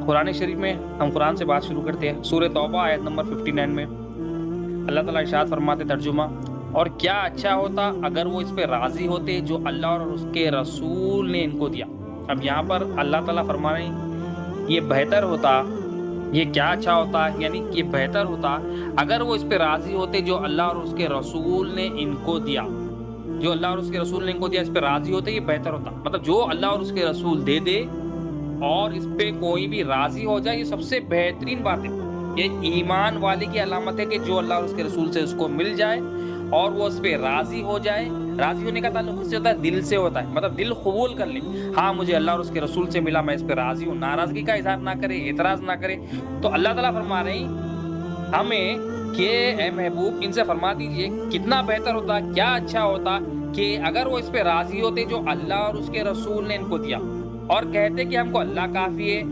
قرآن شریف میں ہم قرآن سے بات شروع کرتے ہیں. سورہ توبہ آیت نمبر 59 میں اللہ تعالیٰ ارشاد فرماتے ترجمہ: اور کیا اچھا ہوتا اگر وہ اس پہ راضی ہوتے جو اللہ اور اس کے رسول نے ان کو دیا. اب یہاں پر اللہ تعالیٰ فرما رہے ہیں یہ بہتر ہوتا، یہ کیا اچھا ہوتا، یعنی یہ بہتر ہوتا اگر وہ اس پہ راضی ہوتے جو اللہ اور اس کے رسول نے ان کو دیا. جو اللہ اور اس کے رسول نے ان کو دیا اس پہ راضی ہوتے، یہ بہتر ہوتا. مطلب جو اللہ اور اس کے رسول دے دے اور اس پہ کوئی بھی راضی ہو جائے، یہ سب سے بہترین بات ہے. یہ ایمان والے کی علامت ہے کہ جو اللہ اور اس کے رسول سے اس کو مل جائے اور وہ اس پہ راضی ہو جائے. راضی ہونے کا تعلق اس سے ہوتا ہے، دل سے ہوتا ہے. مطلب دل قبول کر لے، ہاں مجھے اللہ اور اس کے رسول سے ملا، میں اس پہ راضی ہوں. ناراضگی کا اظہار نہ کرے، اعتراض نہ کرے. تو اللہ تعالیٰ فرما رہے ہیں ہمیں کہ اے محبوب ان سے فرما دیجئے کتنا بہتر ہوتا، کیا اچھا ہوتا کہ اگر وہ اس پہ راضی ہوتے جو اللہ اور اس کے رسول نے ان کو دیا، اور کہتے کہ ہم کو اللہ کافی ہے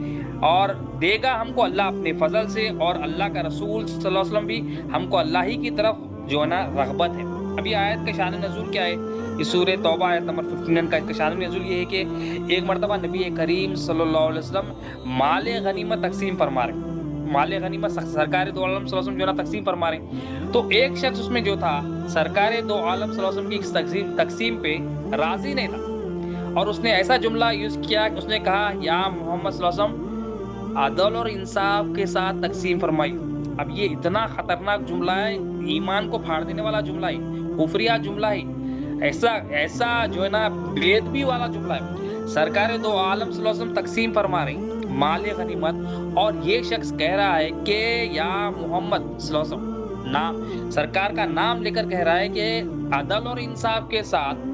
اور دے گا ہم کو اللہ اپنے فضل سے، اور اللہ کا رسول صلی اللہ علیہ وسلم بھی ہم کو اللہ ہی کی طرف جو ہے نا رغبت ہے. ابھی آیت کا شان نزول کیا ہے؟ اس سورہ توبہ آیت نمبر 59 کا شان نزول یہ ہے کہ ایک مرتبہ نبی کریم صلی اللہ علیہ وسلم مال غنیمت تقسیم فرما رہے ہیں. مال غنیمت سرکار دو عالم صلی اللہ علیہ وسلم جو ہے نا تقسیم فرما رہے ہیں. تو ایک شخص اس میں جو تھا سرکار دو عالم صلی اللہ علیہ وسلم کی اس تقسیم پہ راضی نہیں تھا، اور اس نے ایسا جملہ یوز کیا کہ اس نے کہا یا محمد صلی اللہ علیہ وسلم عدل اور انصاف کے ساتھ تقسیم فرمائی. اب یہ اتنا خطرناک جملہ ہے، ایمان کو پھاڑ دینے والا جملہ ہے، کفریہ جملہ ہے، ایسا جو ہے نا بے ادبی والا جملہ ہے. سرکار دو عالم صلی اللہ علیہ وسلم تقسیم فرما رہے ہیں مال غنیمت، اور یہ شخص کہہ رہا ہے کہ یا محمد صلی اللہ علیہ وسلم، نام سرکار کا نام لے کر کہہ رہا ہے کہ عدل اور انصاف کے ساتھ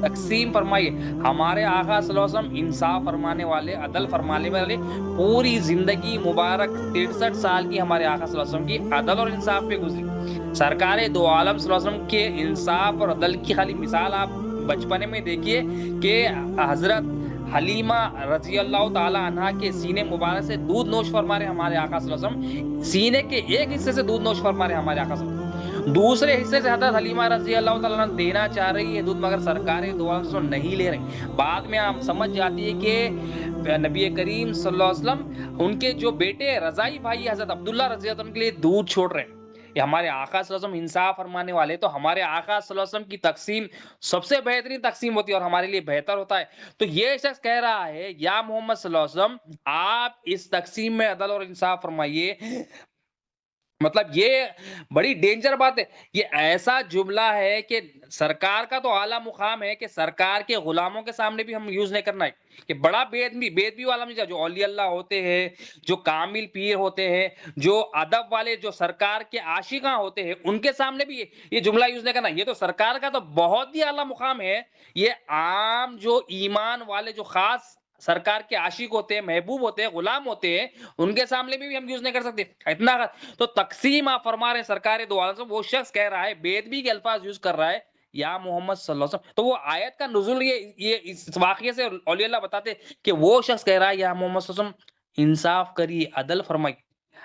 تقسیم فرمائیے. ہمارے آقا صلی اللہ علیہ وسلم انصاف فرمانے والے، عدل فرمانے والے، پوری زندگی مبارک 63 سال کی ہمارے آقا صلی اللہ علیہ وسلم کی عدل اور انصاف پہ گزری. سرکار دو عالم صلی اللہ علیہ وسلم کے انصاف اور عدل کی خالی مثال آپ بچپنے میں دیکھیے کہ حضرت حلیمہ رضی اللہ تعالی عنہا کے سینے مبارک سے دودھ نوش فرما رہے ہمارے آقا صلی اللہ علیہ وسلم. سینے کے ایک حصے سے دودھ نوش فرما رہے ہمارے آقا صلی اللہ علیہ وسلم، دوسرے حصے سے حضرت حلیمہ رضی اللہ تعالیٰ عنہ دینا چاہ رہی ہے دودھ، مگر سرکار دو عالم صلی اللہ علیہ وسلم نہیں لے رہے. بعد میں آپ سمجھ جاتی ہے کہ نبی کریم صلی اللہ علیہ وسلم ان کے جو بیٹے رضائی بھائی حضرت عبداللہ رضی اللہ عنہ کے لیے دودھ چھوڑ رہے ہیں. یہ ہمارے آقا صلی اللہ علیہ وسلم انصاف فرمانے والے، تو ہمارے آقا صلی اللہ علیہ وسلم کی تقسیم سب سے بہترین تقسیم ہوتی ہے اور ہمارے لیے بہتر ہوتا ہے. تو یہ شخص کہہ رہا ہے یا محمد صلی اللہ علیہ وسلم آپ اس تقسیم میں عدل اور انصاف فرمائیے. مطلب یہ بڑی ڈینجر بات ہے. یہ ایسا جملہ ہے کہ سرکار کا تو اعلیٰ مقام ہے کہ سرکار کے غلاموں کے سامنے بھی ہم یوز نہیں کرنا ہے، کہ بڑا بے ادبی والا مجھے، جو اولیاء اللہ ہوتے ہیں، جو کامل پیر ہوتے ہیں، جو ادب والے، جو سرکار کے عاشقاں ہوتے ہیں، ان کے سامنے بھی یہ جملہ یوز نہیں کرنا. یہ تو سرکار کا تو بہت ہی اعلیٰ مقام ہے. یہ عام جو ایمان والے، جو خاص سرکار کے عاشق ہوتے ہیں، محبوب ہوتے ہیں، غلام ہوتے ہیں، ان کے سامنے بھی ہم یوز نہیں کر سکتے اتنا. تو تقسیم آپ فرما رہے ہیں سرکار دو عالم سے، وہ شخص کہہ رہا ہے بے ادبی کے الفاظ یوز کر رہا ہے یا محمد صلی اللہ علیہ وسلم. تو وہ آیت کا نزول یہ اس واقعے سے اولیاء اللہ بتاتے کہ وہ شخص کہہ رہا ہے یا محمد صلی اللہ علیہ وسلم انصاف کریے، عدل فرمائیے.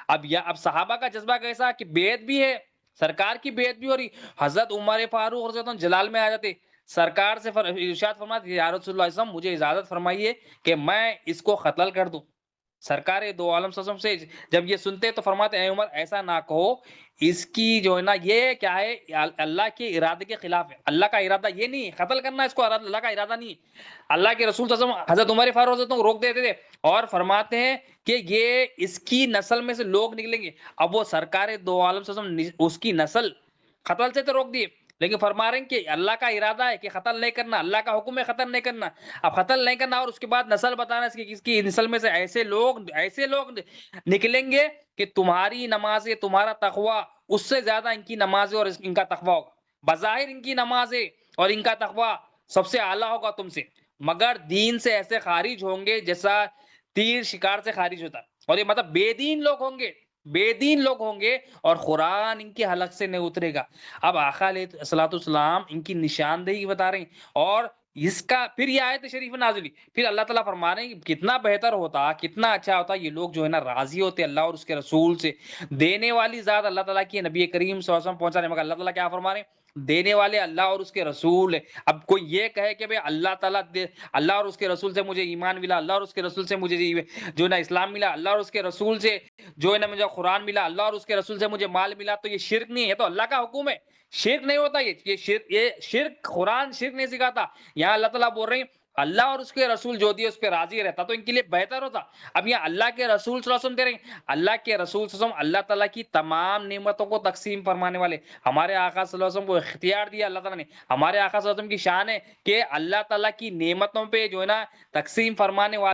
اب صحابہ کا جذبہ کیسا کہ بے ادبی ہے، سرکار کی بے ادبی ہو رہی. حضرت عمر فاروق رضی اللہ عنہ جلال میں آ جاتے، سرکار سے ارشاد فرماتے یا رسول اللہ صلی اللہ علیہ وسلم مجھے اجازت فرمائیے کہ میں اس کو قتل کر دوں. سرکار دو عالم صلی اللہ علیہ وسلم سے جب یہ سنتے تو فرماتے اے عمر ایسا نہ کہو، اس کی جو ہے نا یہ کیا ہے اللہ کے ارادے کے خلاف ہے. اللہ کا ارادہ یہ نہیں قتل کرنا، اس کو اللہ کا ارادہ نہیں. اللہ کے رسول صلی اللہ علیہ وسلم حضرت عمر فاروق رضی اللہ عنہ روک دیتے تھے اور فرماتے ہیں کہ یہ اس کی نسل میں سے لوگ نکلیں گے. اب وہ سرکار دو عالم صلی اللہ علیہ وسلم اس کی نسل قتل سے تو روک دیے، لیکن فرما رہے ہیں کہ اللہ کا ارادہ ہے کہ قتل نہیں کرنا، اللہ کا حکم ہے قتل نہیں کرنا. اب قتل نہیں کرنا اور اس کے بعد نسل بتانا اس کی نسل میں سے ایسے لوگ نکلیں گے کہ تمہاری نمازیں، تمہارا تقوی اس سے زیادہ ان کی نمازیں اور ان کا تقوی ہوگا. بظاہر ان کی نمازیں اور ان کا تقوی سب سے اعلیٰ ہوگا تم سے، مگر دین سے ایسے خارج ہوں گے جیسا تیر شکار سے خارج ہوتا ہے. اور یہ مطلب بے دین لوگ ہوں گے اور قرآن ان کے حلق سے نہیں اترے گا. اب آقا علیہ الصلوۃ والسلام ان کی نشاندہی بتا رہے ہیں، اور اس کا پھر یہ آیت شریف نازلی، پھر اللہ تعالیٰ فرما رہے ہیں کہ کتنا بہتر ہوتا، کتنا اچھا ہوتا یہ لوگ جو ہے نا راضی ہوتے اللہ اور اس کے رسول سے. دینے والی ذات اللہ تعالیٰ کی، نبی کریم صلی اللہ علیہ وسلم پہنچانے، مگر اللہ تعالیٰ کیا فرما رہے ہیں دینے والے اللہ اور اس کے رسول ہے۔ اب کوئی یہ کہے کہ بھئی اللہ تعالیٰ اللہ اور اس کے رسول سے مجھے ایمان ملا، اللہ اور اس کے رسول سے مجھے جو ہے نا اسلام ملا، اللہ اور اس کے رسول سے جو ہے نا مجھے قرآن ملا، اللہ اور اس کے رسول سے مجھے مال ملا، تو یہ شرک نہیں ہے، تو اللہ کا حکم ہے۔ شرک نہیں ہوتا یہ شرک قرآن شرک نہیں سکھاتا۔ یہاں اللہ تعالیٰ بول رہے ہیں اللہ اور اس کے رسول جو دیے اس پہ راضی رہتا تو ان کے لیے بہتر ہوتا۔ اب یہ اللہ کے رسول صلی اللہ علیہ وسلم دے رہے ہیں، اللہ کے رسول صلی اللہ علیہ وسلم اللہ تعالیٰ کی تمام نعمتوں کو تقسیم فرمانے والے۔ ہمارے آقا صلی اللہ علیہ وسلم کو اختیار دیا اللہ تعالیٰ نے۔ ہمارے آقا صلی اللہ علیہ وسلم کی شان ہے کہ اللہ تعالیٰ کی نعمتوں پہ جو ہے نا تقسیم فرمانے والے